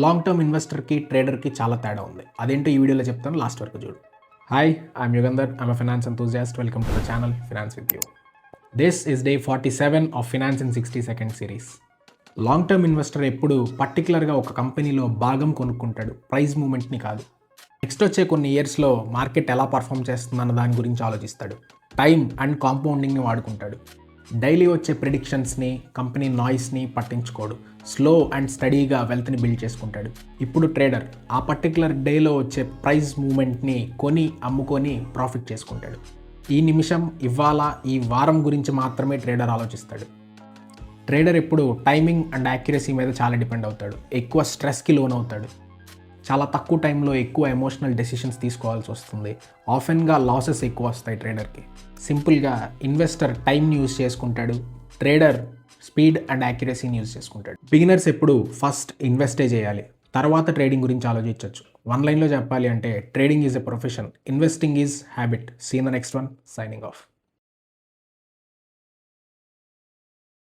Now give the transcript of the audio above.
Long term ఇన్వెస్టర్కి ట్రేడర్కి చాలా తేడా ఉంది. అదేంటో ఈ వీడియోలో చెప్తాను, లాస్ట్ వరకు చూడు. Hi, I'm Yugandhar. I'm a finance enthusiast. Welcome to the channel finance with you. This is day 47 of finance in 60 second series. Long term investor ఎప్పుడు పర్టికులర్గా ఒక కంపెనీలో భాగం కొనుక్కుంటాడు, ప్రైస్ మూమెంట్ని కాదు. నెక్స్ట్ వచ్చే కొన్ని ఇయర్స్లో మార్కెట్ ఎలా పర్ఫామ్ చేస్తుందన్న దాని గురించి ఆలోచిస్తాడు. టైం అండ్ కాంపౌండింగ్ని వాడుకుంటాడు. డైలీ వచ్చే ప్రిడిక్షన్స్ని, కంపెనీ నాయిస్ని పట్టించుకోడు. స్లో అండ్ స్టడీగా వెల్త్ని బిల్డ్ చేసుకుంటాడు. ఇప్పుడు ట్రేడర్ ఆ పర్టికులర్ డేలో వచ్చే ప్రైస్ మూమెంట్ని కొని అమ్ముకొని ప్రాఫిట్ చేసుకుంటాడు. ఈ నిమిషం, ఇవాళ, ఈ వారం గురించి మాత్రమే ట్రేడర్ ఆలోచిస్తాడు. ట్రేడర్ ఎప్పుడు టైమింగ్ అండ్ యాక్యురసీ మీద చాలా డిపెండ్ అవుతాడు. ఎక్కువ స్ట్రెస్కి లోన్ అవుతాడు. చాలా తక్కువ టైంలో ఎక్కువ ఎమోషనల్ డెసిషన్స్ తీసుకోవాల్సి వస్తుంది. ఆఫెన్గా లాసెస్ ఎక్కువ వస్తాయి ట్రేడర్కి. సింపుల్గా ఇన్వెస్టర్ టైంని యూజ్ చేసుకుంటాడు, ట్రేడర్ స్పీడ్ అండ్ యాక్యురసీని యూజ్ చేసుకుంటాడు. బిగినర్స్ ఎప్పుడు ఫస్ట్ ఇన్వెస్టే చేయాలి, తర్వాత ట్రేడింగ్ గురించి ఆలోచించవచ్చు. వన్ లైన్లో చెప్పాలి అంటే trading is a profession, investing is habit. See in the next one. Signing of.